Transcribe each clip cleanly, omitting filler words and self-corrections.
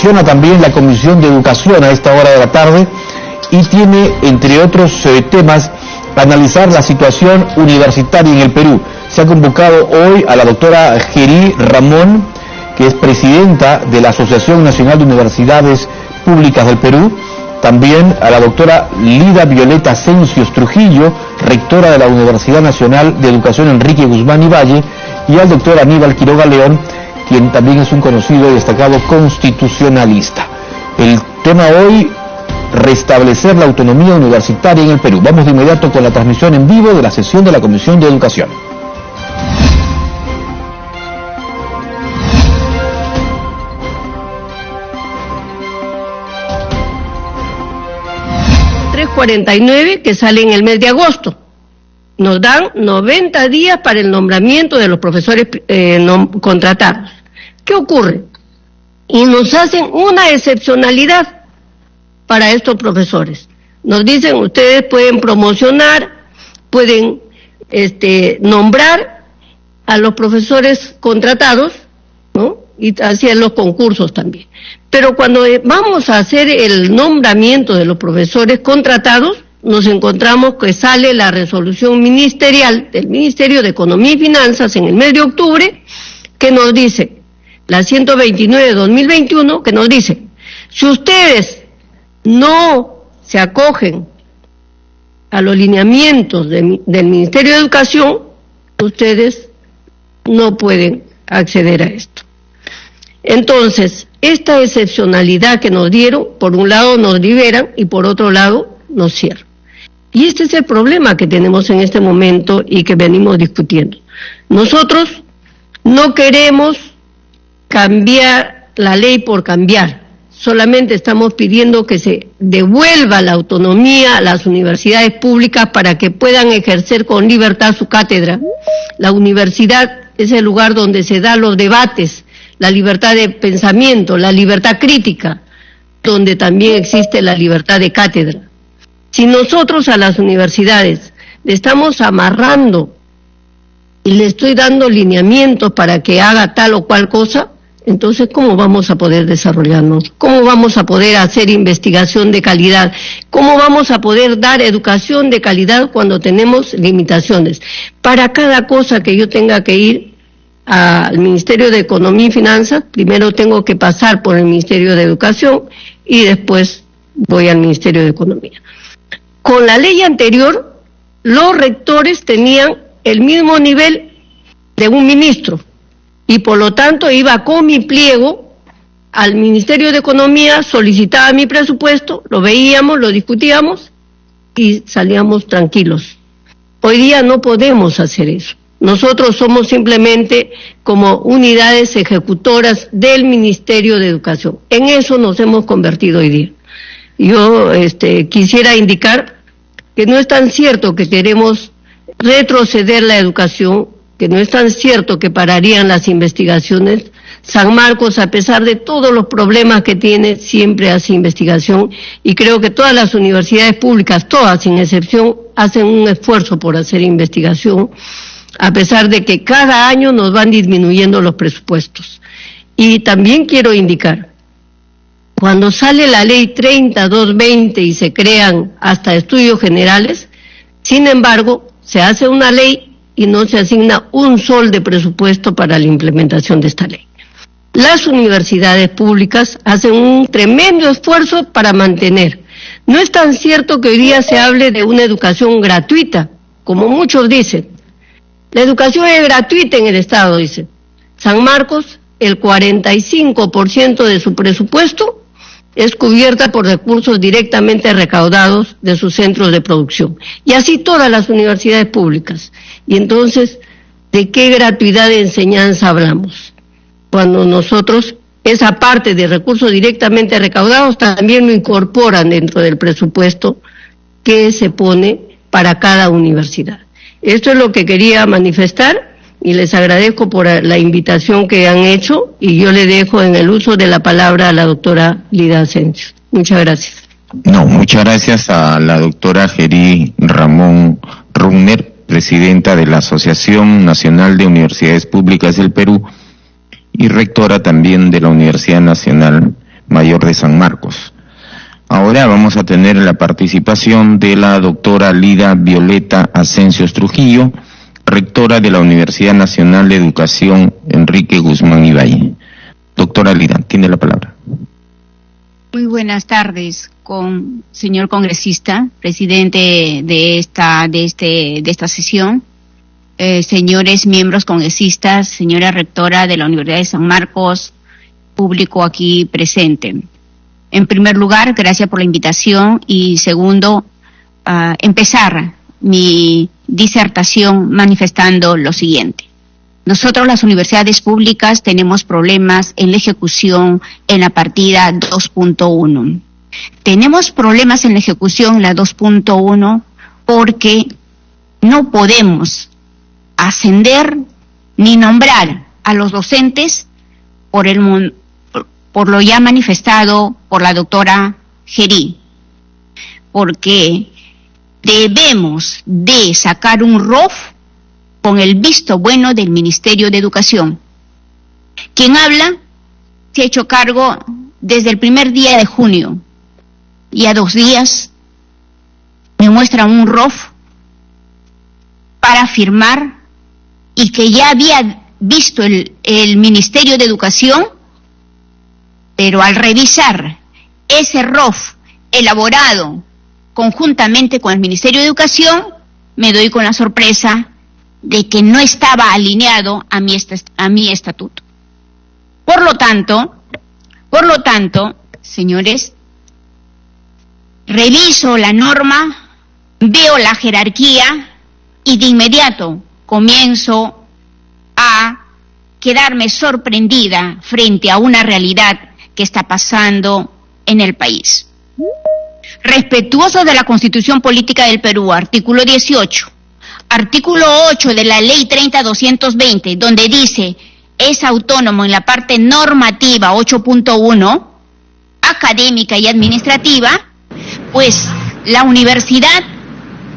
Sesiona también la Comisión de Educación a esta hora de la tarde y tiene, entre otros temas, analizar la situación universitaria en el Perú. Se ha convocado hoy a la doctora Gerí Ramón, que es presidenta de la Asociación Nacional de Universidades Públicas del Perú, también a la doctora Lida Violeta Cencios Trujillo, rectora de la Universidad Nacional de Educación Enrique Guzmán y Valle, y al doctor Aníbal Quiroga León, quien también es un conocido y destacado constitucionalista. El tema hoy, restablecer la autonomía universitaria en el Perú. Vamos de inmediato con la transmisión en vivo de la sesión de la Comisión de Educación. .349 que sale en el mes de agosto. Nos dan 90 días para el nombramiento de los profesores contratados. ¿Qué ocurre? Y nos hacen una excepcionalidad para estos profesores. Nos dicen, ustedes pueden promocionar, pueden nombrar a los profesores contratados, ¿no? Y hacer los concursos también. Pero cuando vamos a hacer el nombramiento de los profesores contratados, nos encontramos que sale la resolución ministerial del Ministerio de Economía y Finanzas en el mes de octubre, que nos dice, la 129 de 2021, que nos dice, si ustedes no se acogen a los lineamientos del Ministerio de Educación, ustedes no pueden acceder a esto. Entonces, esta excepcionalidad que nos dieron, por un lado nos liberan y por otro lado nos cierran. Y este es el problema que tenemos en este momento y que venimos discutiendo. Nosotros no queremos cambiar la ley por cambiar, solamente estamos pidiendo que se devuelva la autonomía a las universidades públicas para que puedan ejercer con libertad su cátedra. La universidad es el lugar donde se dan los debates, la libertad de pensamiento, la libertad crítica, donde también existe la libertad de cátedra. Si nosotros a las universidades le estamos amarrando y le estoy dando lineamientos para que haga tal o cual cosa, entonces ¿cómo vamos a poder desarrollarnos? ¿Cómo vamos a poder hacer investigación de calidad? ¿Cómo vamos a poder dar educación de calidad cuando tenemos limitaciones? Para cada cosa que yo tenga que ir al Ministerio de Economía y Finanzas, primero tengo que pasar por el Ministerio de Educación y después voy al Ministerio de Economía. Con la ley anterior, los rectores tenían el mismo nivel de un ministro y por lo tanto iba con mi pliego al Ministerio de Economía, solicitaba mi presupuesto, lo veíamos, lo discutíamos y salíamos tranquilos. Hoy día no podemos hacer eso. Nosotros somos simplemente como unidades ejecutoras del Ministerio de Educación. En eso nos hemos convertido hoy día. Yo quisiera indicar que no es tan cierto que queremos retroceder la educación, que no es tan cierto que pararían las investigaciones. San Marcos, a pesar de todos los problemas que tiene, siempre hace investigación y creo que todas las universidades públicas, todas sin excepción, hacen un esfuerzo por hacer investigación, a pesar de que cada año nos van disminuyendo los presupuestos. Y también quiero indicar, cuando sale la ley 30220 y se crean hasta estudios generales, sin embargo, se hace una ley y no se asigna un sol de presupuesto para la implementación de esta ley. Las universidades públicas hacen un tremendo esfuerzo para mantener. No es tan cierto que hoy día se hable de una educación gratuita, como muchos dicen. La educación es gratuita en el Estado, dice. San Marcos, el 45% de su presupuesto es cubierta por recursos directamente recaudados de sus centros de producción. Y así todas las universidades públicas. Y entonces, ¿de qué gratuidad de enseñanza hablamos? Cuando nosotros, esa parte de recursos directamente recaudados también lo incorporan dentro del presupuesto que se pone para cada universidad. Esto es lo que quería manifestar y les agradezco por la invitación que han hecho y yo le dejo en el uso de la palabra a la doctora Lida Cencios. Muchas gracias. No, muchas gracias a la doctora Gerí Ramón Runner, presidenta de la Asociación Nacional de Universidades Públicas del Perú y rectora también de la Universidad Nacional de San Marcos. Ahora vamos a tener la participación de la doctora Lida Violeta Asensios Trujillo, rectora de la Universidad Nacional de Educación Enrique Guzmán y Valle. Doctora Lida, tiene la palabra. Muy buenas tardes, señor congresista, presidente de esta sesión, señores miembros congresistas, señora rectora de la Universidad de San Marcos, público aquí presente. En primer lugar, gracias por la invitación y segundo, empezar mi disertación manifestando lo siguiente. Nosotros, las universidades públicas, tenemos problemas en la ejecución en la partida 2.1. Tenemos problemas en la ejecución en la 2.1 porque no podemos ascender ni nombrar a los docentes por lo ya manifestado por la doctora Gerí, porque debemos de sacar un ROF con el visto bueno del Ministerio de Educación. Quien habla se ha hecho cargo desde el primer día de junio y a 2 días me muestran un ROF para firmar y que ya había visto el Ministerio de Educación, pero al revisar ese ROF elaborado conjuntamente con el Ministerio de Educación, me doy con la sorpresa de que no estaba alineado a mi estatuto. Por lo tanto, señores, reviso la norma, veo la jerarquía y de inmediato comienzo a quedarme sorprendida frente a una realidad que está pasando en el país. Respetuoso de la Constitución Política del Perú, artículo 18, artículo 8 de la Ley 30-220, donde dice es autónomo en la parte normativa 8.1, académica y administrativa, pues la universidad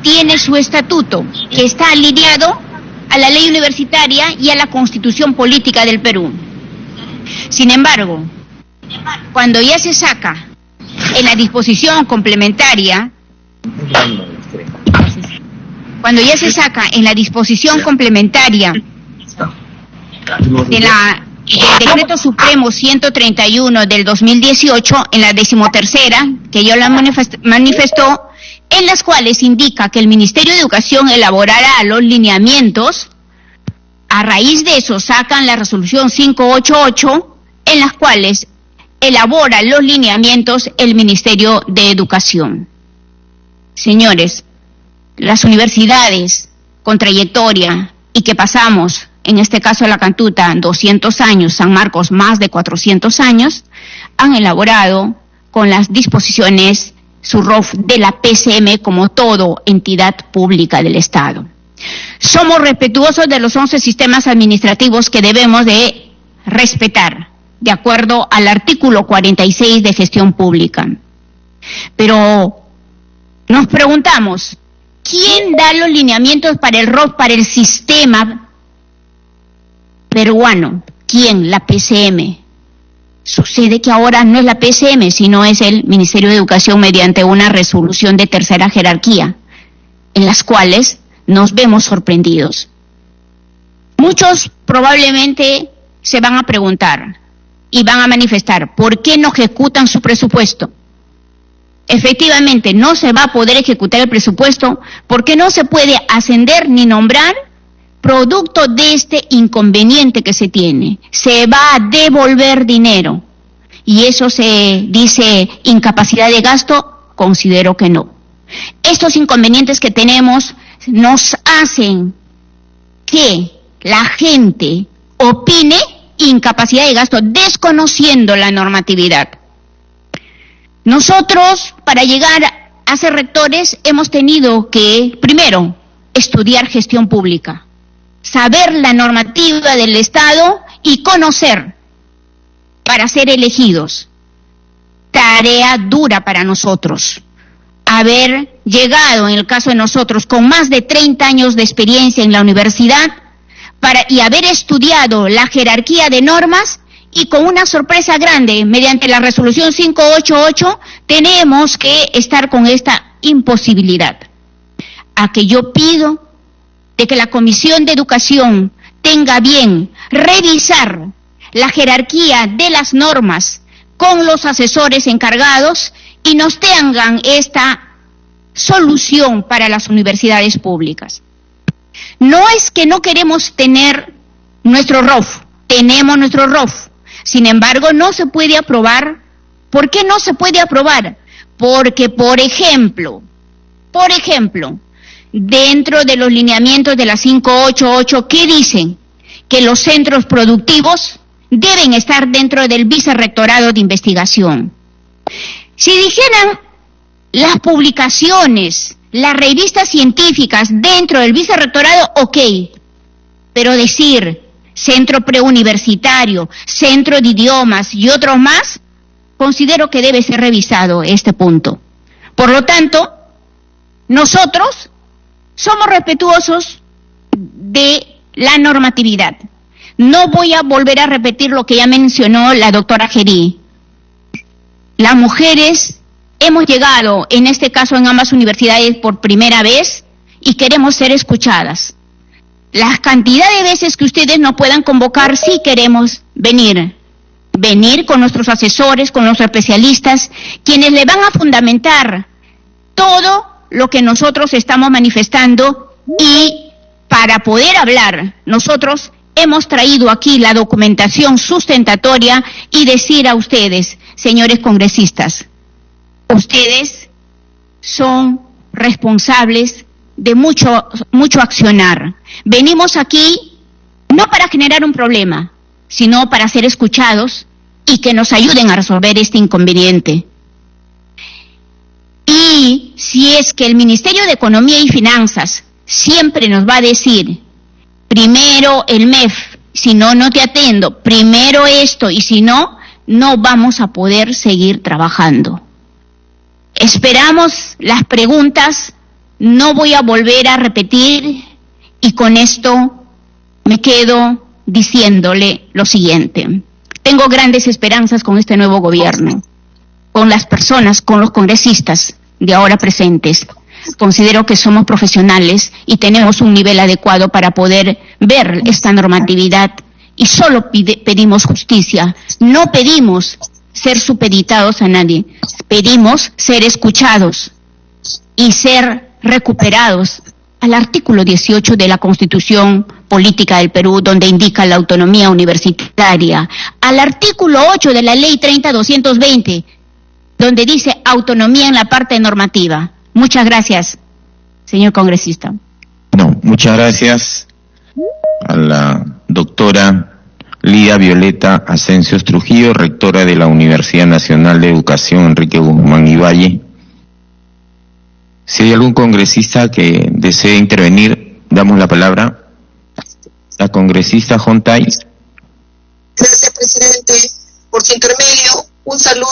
tiene su estatuto, que está alineado a la ley universitaria y a la Constitución Política del Perú. Sin embargo, cuando ya se saca en la disposición complementaria, del Decreto Supremo 131 del 2018, en la 13ª, que yo la manifestó, en las cuales indica que el Ministerio de Educación elaborará los lineamientos. A raíz de eso sacan la resolución 588, en las cuales elabora los lineamientos el Ministerio de Educación. Señores, las universidades con trayectoria y que pasamos, en este caso la Cantuta, 200 años, San Marcos más de 400 años, han elaborado con las disposiciones su ROF de la PCM como todo entidad pública del Estado. Somos respetuosos de los 11 sistemas administrativos que debemos de respetar, de acuerdo al artículo 46 de gestión pública. Pero nos preguntamos, ¿quién da los lineamientos para el ROF, para el sistema peruano? ¿Quién? La PCM. Sucede que ahora no es la PCM, sino es el Ministerio de Educación mediante una resolución de tercera jerarquía, en las cuales nos vemos sorprendidos. Muchos probablemente se van a preguntar y van a manifestar, ¿por qué no ejecutan su presupuesto? Efectivamente, no se va a poder ejecutar el presupuesto porque no se puede ascender ni nombrar producto de este inconveniente que se tiene. Se va a devolver dinero. Y eso se dice incapacidad de gasto, considero que no. Estos inconvenientes que tenemos nos hacen que la gente opine incapacidad de gasto, desconociendo la normatividad. Nosotros, para llegar a ser rectores, hemos tenido que, primero, estudiar gestión pública, saber la normativa del Estado y conocer para ser elegidos. Tarea dura para nosotros. Haber llegado, en el caso de nosotros, con más de 30 años de experiencia en la universidad y haber estudiado la jerarquía de normas y con una sorpresa grande, mediante la resolución 588, tenemos que estar con esta imposibilidad. A que yo pido de que la Comisión de Educación tenga bien revisar la jerarquía de las normas con los asesores encargados y nos tengan esta solución para las universidades públicas. No es que no queremos tener nuestro ROF, tenemos nuestro ROF, sin embargo no se puede aprobar. ¿Por qué no se puede aprobar? Porque, por ejemplo, dentro de los lineamientos de la 588, ¿qué dicen? Que los centros productivos deben estar dentro del vicerrectorado de investigación. Si dijeran las publicaciones, las revistas científicas dentro del vicerrectorado, ok, pero decir centro preuniversitario, centro de idiomas y otros más, considero que debe ser revisado este punto. Por lo tanto, nosotros somos respetuosos de la normatividad. No voy a volver a repetir lo que ya mencionó la doctora Gerí. Las mujeres hemos llegado, en este caso en ambas universidades, por primera vez y queremos ser escuchadas. La cantidad de veces que ustedes nos puedan convocar, sí queremos venir con nuestros asesores, con los especialistas, quienes le van a fundamentar todo lo que nosotros estamos manifestando, y para poder hablar, nosotros hemos traído aquí la documentación sustentatoria y decir a ustedes, señores congresistas, ustedes son responsables de mucho accionar. Venimos aquí no para generar un problema, sino para ser escuchados y que nos ayuden a resolver este inconveniente. Y si es que el Ministerio de Economía y Finanzas siempre nos va a decir, primero el MEF, si no, no te atendo, primero esto, y si no, no vamos a poder seguir trabajando. Esperamos las preguntas, no voy a volver a repetir, y con esto me quedo diciéndole lo siguiente. Tengo grandes esperanzas con este nuevo gobierno, con las personas, con los congresistas de ahora presentes. Considero que somos profesionales y tenemos un nivel adecuado para poder ver esta normatividad, y solo pedimos justicia, no pedimos ser supeditados a nadie, pedimos ser escuchados y ser recuperados al artículo 18 de la Constitución Política del Perú, donde indica la autonomía universitaria, al artículo 8 de la Ley 30.220, donde dice autonomía en la parte normativa. Muchas gracias, señor congresista. No, muchas gracias a la doctora Lida Violeta Asensios Trujillo, rectora de la Universidad Nacional de Educación Enrique Guzmán y Valle. Si hay algún congresista que desee intervenir, damos la palabra. La congresista Jontay. Gracias, presidente. Por su intermedio, un saludo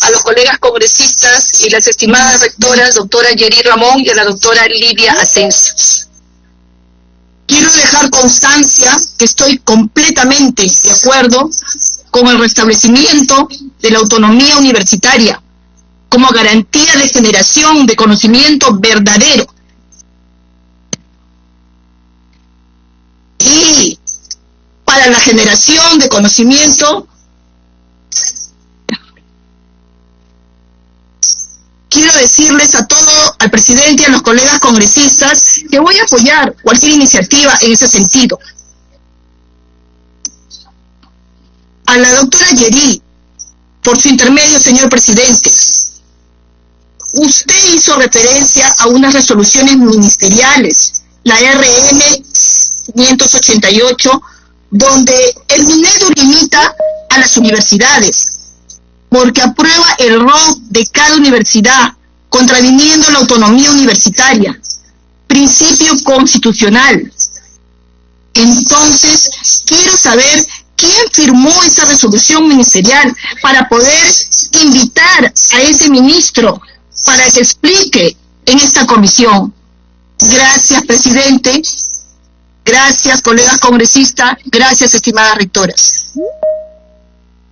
a los colegas congresistas y las estimadas rectoras, doctora Gerí Ramón y a la doctora Lidia Asensios. Quiero dejar constancia que estoy completamente de acuerdo con el restablecimiento de la autonomía universitaria como garantía de generación de conocimiento verdadero. Y para la generación de conocimiento, quiero decirles a todo, al presidente y a los colegas congresistas, que voy a apoyar cualquier iniciativa en ese sentido. A la doctora Gerí, por su intermedio, señor presidente, usted hizo referencia a unas resoluciones ministeriales, la RM 588, donde el Minedu limita a las universidades, porque aprueba el ROF de cada universidad, contraviniendo la autonomía universitaria, principio constitucional. Entonces, quiero saber quién firmó esa resolución ministerial para poder invitar a ese ministro para que explique en esta comisión. Gracias, presidente. Gracias, colegas congresistas. Gracias, estimadas rectoras.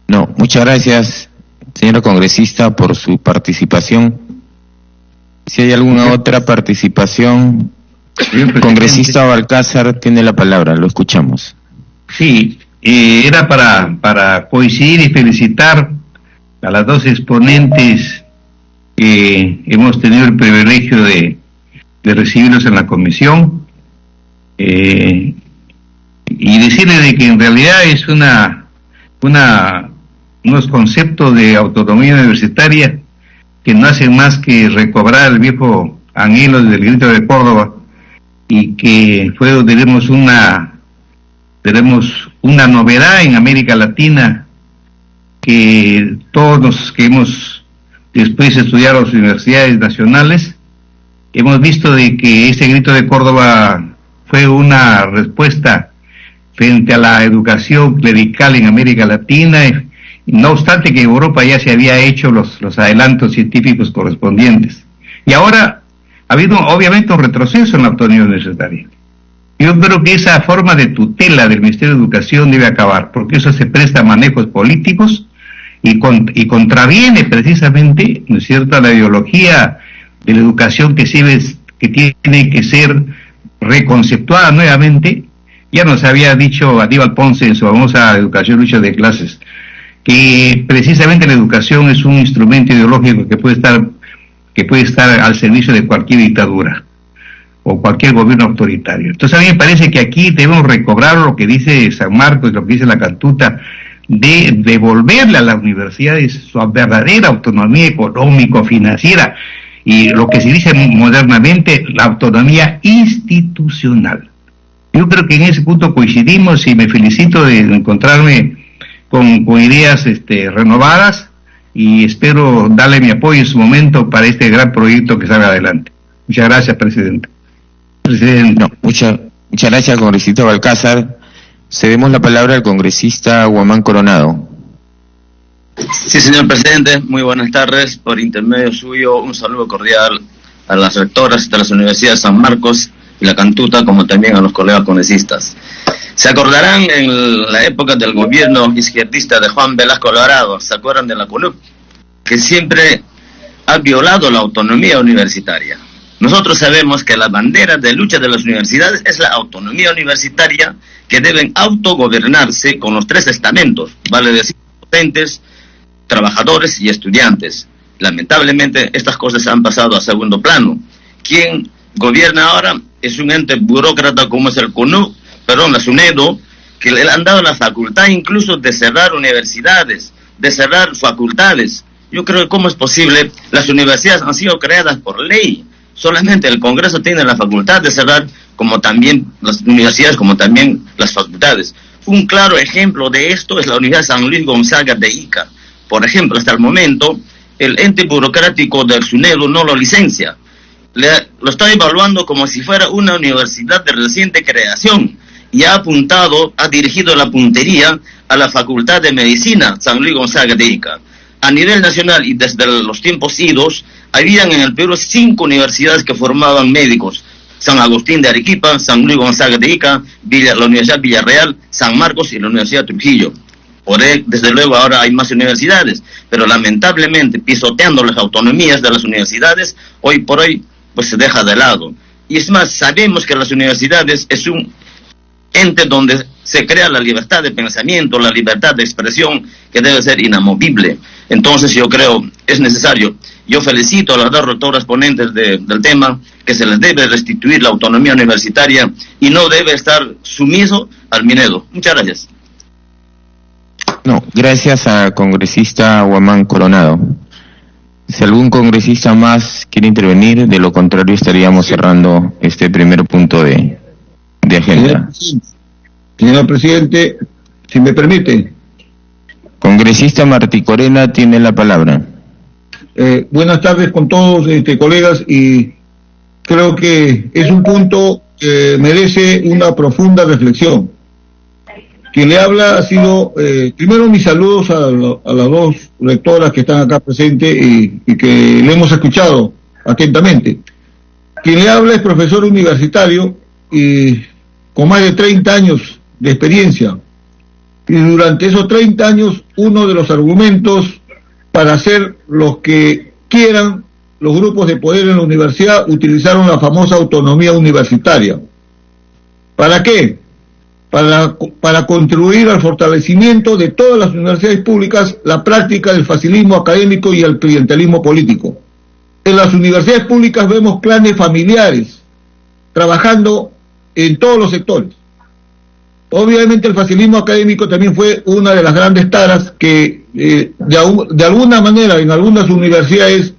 No, muchas gracias, señora congresista, por su participación. Si hay alguna otra participación, congresista Balcázar tiene la palabra, lo escuchamos. Sí, era para coincidir y felicitar a las dos exponentes que hemos tenido el privilegio de recibirlos en la comisión, y decirles de que en realidad es unos conceptos de autonomía universitaria que no hacen más que recobrar el viejo anhelo del grito de Córdoba, y que tenemos una novedad en América Latina, que todos los que hemos después estudiado en las universidades nacionales hemos visto de que ese grito de Córdoba fue una respuesta frente a la educación clerical en América Latina, no obstante que en Europa ya se había hecho los adelantos científicos correspondientes. Y ahora ha habido obviamente un retroceso en la autonomía universitaria. Yo creo que esa forma de tutela del Ministerio de Educación debe acabar, porque eso se presta a manejos políticos y contraviene precisamente, ¿no es cierto?, a la ideología de la educación que tiene que ser reconceptuada nuevamente. Ya nos había dicho Aníbal Ponce en su famosa Educación, lucha de clases, que precisamente la educación es un instrumento ideológico que puede estar al servicio de cualquier dictadura o cualquier gobierno autoritario. Entonces a mí me parece que aquí debemos recobrar lo que dice San Marcos, lo que dice la Cantuta, de devolverle a las universidades su verdadera autonomía económico-financiera, y lo que se dice modernamente, la autonomía institucional. Yo creo que en ese punto coincidimos, y me felicito de encontrarme con ideas renovadas, y espero darle mi apoyo en su momento para este gran proyecto que salga adelante. Muchas gracias, presidente. No, muchas gracias, congresista Balcázar. Cedemos la palabra al congresista Guamán Coronado. Sí, señor presidente, muy buenas tardes. Por intermedio suyo, un saludo cordial a las rectoras de las universidades San Marcos y la Cantuta, como también a los colegas congresistas. Se acordarán en la época del gobierno izquierdista de Juan Velasco Alvarado, ¿se acuerdan de la CUNUP? Que siempre ha violado la autonomía universitaria. Nosotros sabemos que la bandera de lucha de las universidades es la autonomía universitaria, que deben autogobernarse con los tres estamentos, vale decir, docentes, trabajadores y estudiantes. Lamentablemente estas cosas han pasado a segundo plano. Quien gobierna ahora es un ente burócrata como es la SUNEDO, que le han dado la facultad incluso de cerrar universidades, de cerrar facultades. Yo creo que cómo es posible, las universidades han sido creadas por ley, solamente el Congreso tiene la facultad de cerrar, como también las universidades, como también las facultades. Un claro ejemplo de esto es la Universidad San Luis Gonzaga de Ica. Por ejemplo, hasta el momento, el ente burocrático del SUNEDO no lo licencia. Lo está evaluando como si fuera una universidad de reciente creación, y ha dirigido la puntería a la Facultad de Medicina San Luis Gonzaga de Ica. A nivel nacional y desde los tiempos idos, habían en el Perú 5 universidades que formaban médicos: San Agustín de Arequipa, San Luis Gonzaga de Ica, la Universidad Villarreal, San Marcos y la Universidad Trujillo. Desde luego ahora hay más universidades, pero lamentablemente pisoteando las autonomías de las universidades, hoy por hoy pues se deja de lado. Y es más, sabemos que las universidades es un ente donde se crea la libertad de pensamiento, la libertad de expresión, que debe ser inamovible. Entonces yo creo es necesario. Yo felicito a las dos rectoras ponentes del tema, que se les debe restituir la autonomía universitaria y no debe estar sumiso al Minedo. Muchas gracias. No, gracias a congresista Guamán Coronado. Si algún congresista más quiere intervenir, de lo contrario estaríamos cerrando este primer punto de agenda. Señor presidente, si me permite. Congresista Martí Corena tiene la palabra. Buenas tardes con todos, colegas, y creo que es un punto que merece una profunda reflexión. Quien le habla ha sido, primero mis saludos a las dos rectoras que están acá presentes y que le hemos escuchado atentamente. Quien le habla es profesor universitario y con más de 30 años de experiencia. Y durante esos 30 años, uno de los argumentos para hacer los que quieran los grupos de poder en la universidad utilizaron la famosa autonomía universitaria. ¿Para qué? Para contribuir al fortalecimiento de todas las universidades públicas, la práctica del facilismo académico y el clientelismo político. En las universidades públicas vemos clanes familiares trabajando en todos los sectores. Obviamente el facilismo académico también fue una de las grandes taras que de alguna manera en algunas universidades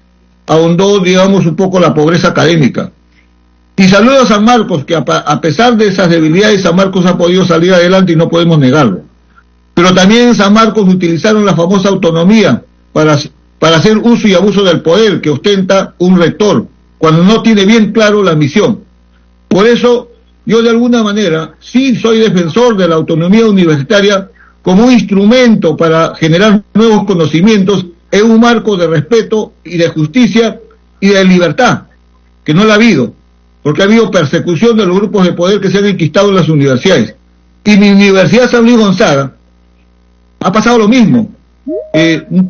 ahondó, digamos, un poco la pobreza académica. Y saludo a San Marcos, que a pesar de esas debilidades, San Marcos ha podido salir adelante y no podemos negarlo. Pero también en San Marcos utilizaron la famosa autonomía para hacer uso y abuso del poder que ostenta un rector, cuando no tiene bien claro la misión. Por eso, yo de alguna manera sí soy defensor de la autonomía universitaria como un instrumento para generar nuevos conocimientos en un marco de respeto y de justicia y de libertad, que no la ha habido, porque ha habido persecución de los grupos de poder que se han enquistado en las universidades. Y mi Universidad San Luis Gonzaga ha pasado lo mismo.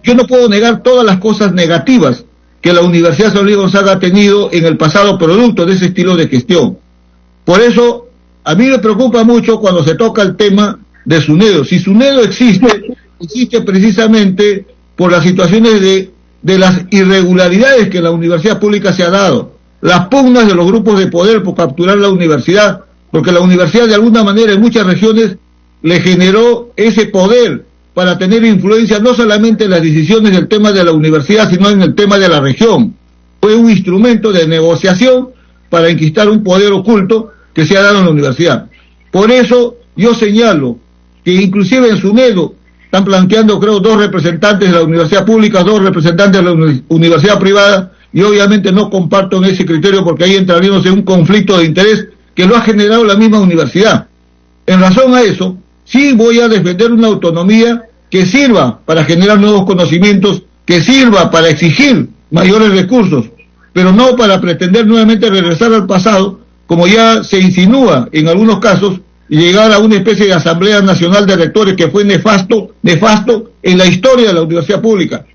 Yo no puedo negar todas las cosas negativas que la Universidad San Luis Gonzaga ha tenido en el pasado producto de ese estilo de gestión. Por eso, a mí me preocupa mucho cuando se toca el tema de SUNEDO. Si SUNEDO existe precisamente por las situaciones de las irregularidades que la universidad pública se ha dado, las pugnas de los grupos de poder por capturar la universidad, porque la universidad de alguna manera en muchas regiones le generó ese poder para tener influencia no solamente en las decisiones del tema de la universidad, sino en el tema de la región. Fue un instrumento de negociación para enquistar un poder oculto que se ha dado en la universidad. Por eso yo señalo que inclusive en SUNEDO están planteando, creo, 2 representantes de la universidad pública, 2 representantes de la universidad privada, y obviamente no comparto en ese criterio porque ahí entraríamos en un conflicto de interés que lo ha generado la misma universidad. En razón a eso, sí voy a defender una autonomía que sirva para generar nuevos conocimientos, que sirva para exigir mayores recursos, pero no para pretender nuevamente regresar al pasado, como ya se insinúa en algunos casos, y llegar a una especie de Asamblea Nacional de Rectores que fue nefasto en la historia de la universidad pública.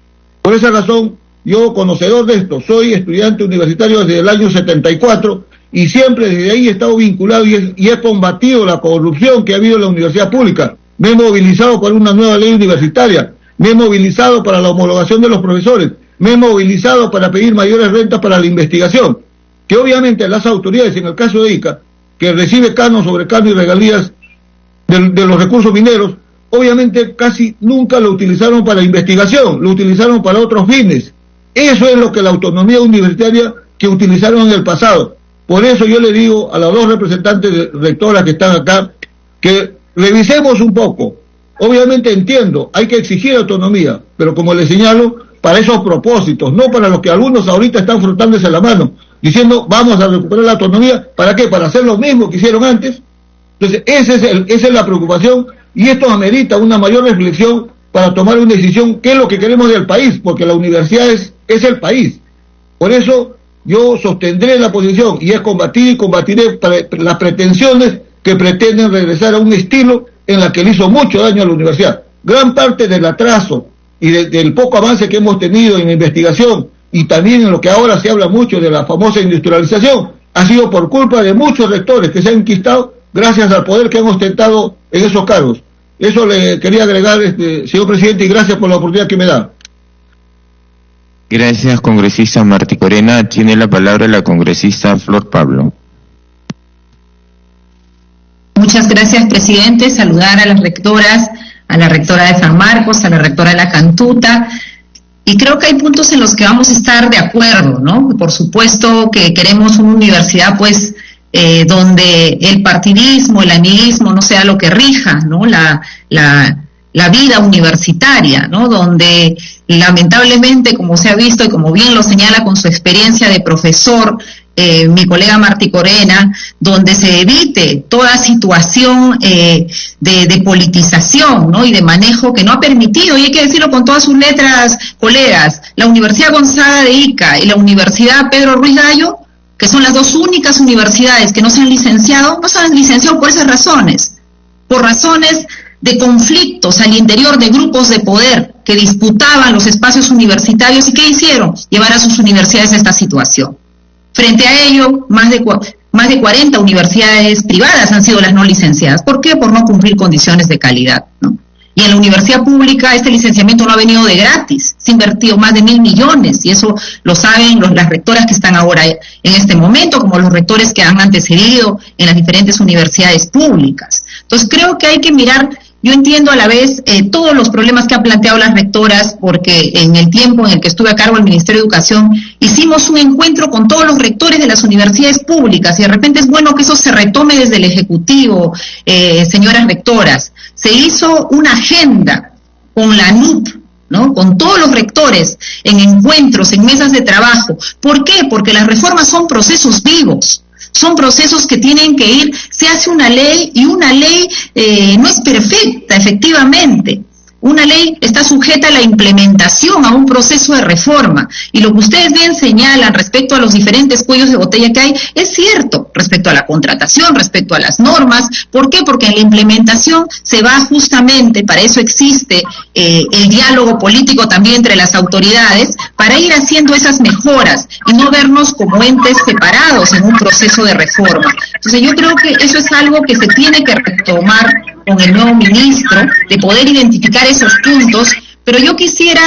Por esa razón, yo, conocedor de esto, soy estudiante universitario desde el año 74 y siempre desde ahí he estado vinculado y he combatido la corrupción que ha habido en la universidad pública. Me he movilizado por una nueva ley universitaria, me he movilizado para la homologación de los profesores, me he movilizado para pedir mayores rentas para la investigación, que obviamente las autoridades, en el caso de ICA, que recibe canon sobre canon y regalías de los recursos mineros, obviamente casi nunca lo utilizaron para investigación, lo utilizaron para otros fines. Eso es lo que la autonomía universitaria que utilizaron en el pasado. Por eso yo le digo a las 2 representantes de rectoras que están acá, que revisemos un poco. Obviamente entiendo, hay que exigir autonomía, pero como les señalo, para esos propósitos, no para los que algunos ahorita están frotándose la mano, diciendo vamos a recuperar la autonomía. ¿Para qué? Para hacer lo mismo que hicieron antes. Entonces esa es la preocupación, y esto amerita una mayor reflexión para tomar una decisión, qué es lo que queremos del país, porque la universidad es el país. Por eso yo sostendré la posición y es combatir y combatiré las pretensiones que pretenden regresar a un estilo en la que le hizo mucho daño a la universidad. Gran parte del atraso y del poco avance que hemos tenido en investigación y también en lo que ahora se habla mucho de la famosa industrialización ha sido por culpa de muchos rectores que se han enquistado gracias al poder que han ostentado en esos cargos. Eso le quería agregar, señor presidente, y gracias por la oportunidad que me da. Gracias, congresista Martí Corena. Tiene la palabra la congresista Flor Pablo. Muchas gracias, presidente. Saludar a las rectoras, a la rectora de San Marcos, a la rectora de la Cantuta. Y creo que hay puntos en los que vamos a estar de acuerdo, ¿no? Por supuesto que queremos una universidad, pues, donde el partidismo, el amiguismo no sea lo que rija, ¿no? La vida universitaria, ¿no? Donde lamentablemente, como se ha visto y como bien lo señala con su experiencia de profesor, mi colega Martí Corena, donde se evite toda situación de politización, ¿no? Y de manejo que no ha permitido, y hay que decirlo con todas sus letras, colegas, la Universidad Gonzaga de Ica y la Universidad Pedro Ruiz Gallo, que son las 2 únicas universidades que no se han licenciado por esas razones, por razones de conflictos al interior de grupos de poder que disputaban los espacios universitarios. ¿Y qué hicieron? Llevar a sus universidades a esta situación. Frente a ello, más de 40 universidades privadas han sido las no licenciadas. ¿Por qué? Por no cumplir condiciones de calidad, ¿no? Y en la universidad pública este licenciamiento no ha venido de gratis, se ha invertido más de 1.000 millones, y eso lo saben las rectoras que están ahora en este momento, como los rectores que han antecedido en las diferentes universidades públicas. Entonces creo que hay que mirar. Yo entiendo a la vez todos los problemas que han planteado las rectoras, porque en el tiempo en el que estuve a cargo del Ministerio de Educación, hicimos un encuentro con todos los rectores de las universidades públicas, y de repente es bueno que eso se retome desde el Ejecutivo, señoras rectoras. Se hizo una agenda con la ANUP, ¿no? Con todos los rectores, en encuentros, en mesas de trabajo. ¿Por qué? Porque las reformas son procesos vivos. Son procesos que tienen que ir, se hace una ley, y una ley no es perfecta, efectivamente. Una ley está sujeta a la implementación, a un proceso de reforma. Y lo que ustedes bien señalan respecto a los diferentes cuellos de botella que hay, es cierto, respecto a la contratación, respecto a las normas. ¿Por qué? Porque en la implementación se va justamente, para eso existe el diálogo político también entre las autoridades, para ir haciendo esas mejoras y no vernos como entes separados en un proceso de reforma. Entonces yo creo que eso es algo que se tiene que retomar con el nuevo ministro, de poder identificar esos puntos, pero yo quisiera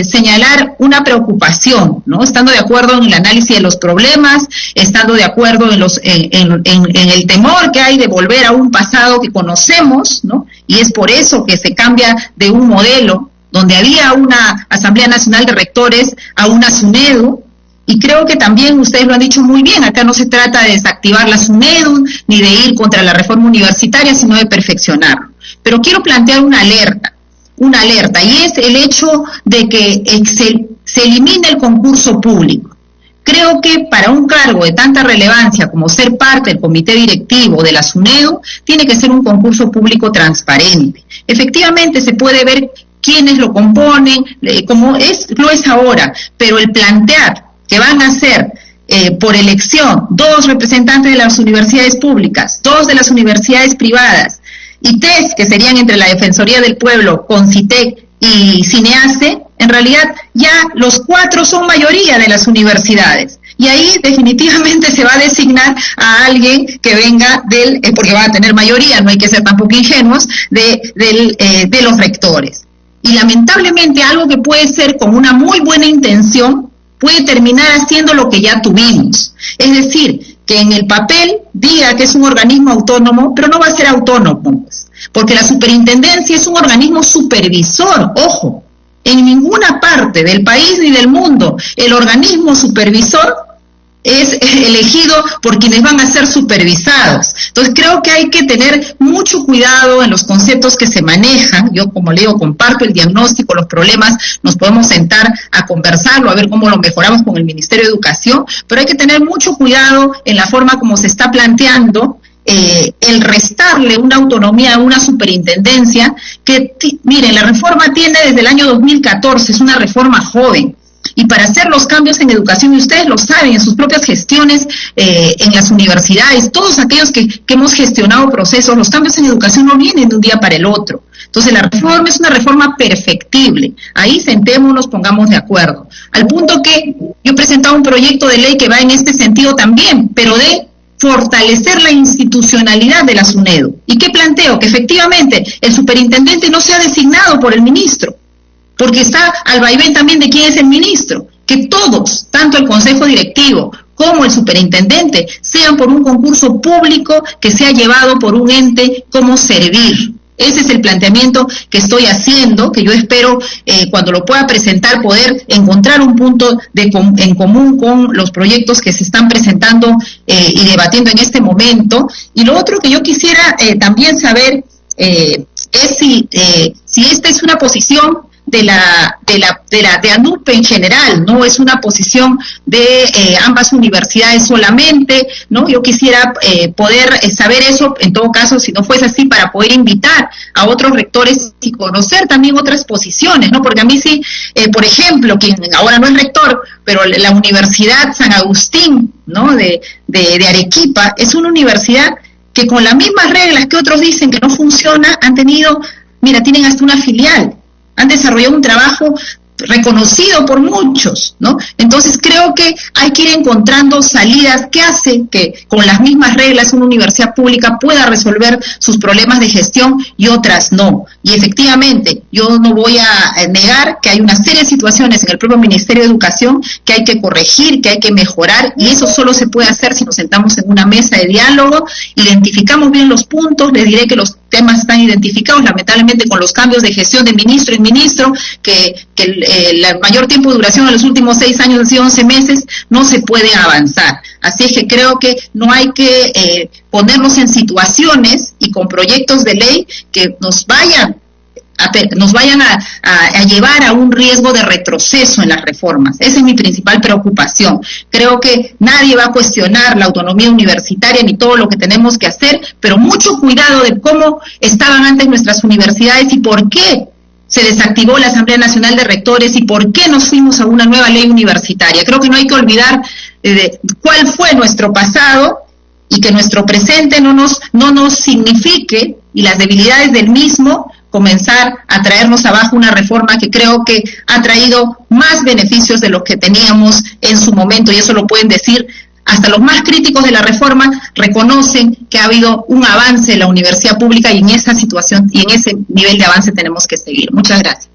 señalar una preocupación, ¿no? Estando de acuerdo en el análisis de los problemas, estando de acuerdo en el temor que hay de volver a un pasado que conocemos, ¿no? Y es por eso que se cambia de un modelo donde había una Asamblea Nacional de Rectores a una SUNEDU. Y creo que también ustedes lo han dicho muy bien, acá no se trata de desactivar la SUNEDU, ni de ir contra la reforma universitaria, sino de perfeccionarlo. Pero quiero plantear una alerta, y es el hecho de que se elimine el concurso público. Creo que para un cargo de tanta relevancia como ser parte del comité directivo de la SUNEDU, tiene que ser un concurso público transparente. Efectivamente se puede ver quiénes lo componen, como lo es ahora, pero el plantear que van a ser por elección 2 representantes de las universidades públicas, 2 de las universidades privadas, y 3 que serían entre la Defensoría del Pueblo, CONCITEC y CINEACE, en realidad ya los 4 son mayoría de las universidades. Y ahí definitivamente se va a designar a alguien que venga porque va a tener mayoría, no hay que ser tampoco ingenuos, de los rectores. Y lamentablemente algo que puede ser con una muy buena intención, puede terminar haciendo lo que ya tuvimos. Es decir, que en el papel diga que es un organismo autónomo, pero no va a ser autónomo, porque la superintendencia es un organismo supervisor. Ojo, en ninguna parte del país ni del mundo el organismo supervisor es elegido por quienes van a ser supervisados. Entonces creo que hay que tener mucho cuidado en los conceptos que se manejan. Yo, como le digo, comparto el diagnóstico, los problemas, nos podemos sentar a conversarlo, a ver cómo lo mejoramos con el Ministerio de Educación, pero hay que tener mucho cuidado en la forma como se está planteando el restarle una autonomía a una superintendencia que, miren, la reforma tiene desde el año 2014, es una reforma joven. Y para hacer los cambios en educación, y ustedes lo saben, en sus propias gestiones en las universidades, todos aquellos que hemos gestionado procesos, los cambios en educación no vienen de un día para el otro. Entonces la reforma es una reforma perfectible. Ahí sentémonos, pongamos de acuerdo. Al punto que yo he presentado un proyecto de ley que va en este sentido también, pero de fortalecer la institucionalidad de la SUNEDU. ¿Y qué planteo? Que efectivamente el superintendente no sea designado por el ministro, porque está al vaivén también de quién es el ministro, que todos, tanto el consejo directivo como el superintendente, sean por un concurso público que sea llevado por un ente como Servir. Ese es el planteamiento que estoy haciendo, que yo espero cuando lo pueda presentar poder encontrar un punto en común con los proyectos que se están presentando y debatiendo en este momento. Y lo otro que yo quisiera también saber es si esta es una posición de ANUP en general, no es una posición de ambas universidades solamente, ¿no? Yo quisiera poder saber eso, en todo caso, si no fuese así, para poder invitar a otros rectores y conocer también otras posiciones, ¿no? Porque a mí sí, por ejemplo, quien ahora no es rector, pero la Universidad San Agustín, ¿no? de Arequipa, es una universidad que con las mismas reglas que otros dicen que no funciona, tienen hasta una filial, han desarrollado un trabajo reconocido por muchos, ¿no? Entonces creo que hay que ir encontrando salidas que hacen que con las mismas reglas una universidad pública pueda resolver sus problemas de gestión y otras no. Y efectivamente, yo no voy a negar que hay una serie de situaciones en el propio Ministerio de Educación que hay que corregir, que hay que mejorar, y eso solo se puede hacer si nos sentamos en una mesa de diálogo, identificamos bien los puntos. Les diré que los temas están identificados, lamentablemente con los cambios de gestión de ministro en ministro, que el mayor tiempo de duración en los últimos 6 años ha sido 11 meses, no se puede avanzar. Así es que creo que no hay que ponernos en situaciones y con proyectos de ley que nos vayan a llevar a un riesgo de retroceso en las reformas. Esa es mi principal preocupación. Creo que nadie va a cuestionar la autonomía universitaria ni todo lo que tenemos que hacer, pero mucho cuidado de cómo estaban antes nuestras universidades y por qué se desactivó la Asamblea Nacional de Rectores y por qué nos fuimos a una nueva ley universitaria. Creo que no hay que olvidar cuál fue nuestro pasado y que nuestro presente no nos signifique, y las debilidades del mismo, comenzar a traernos abajo una reforma que creo que ha traído más beneficios de los que teníamos en su momento, y eso lo pueden decir hasta los más críticos de la reforma, reconocen que ha habido un avance en la universidad pública, y en esa situación y en ese nivel de avance tenemos que seguir. Muchas gracias.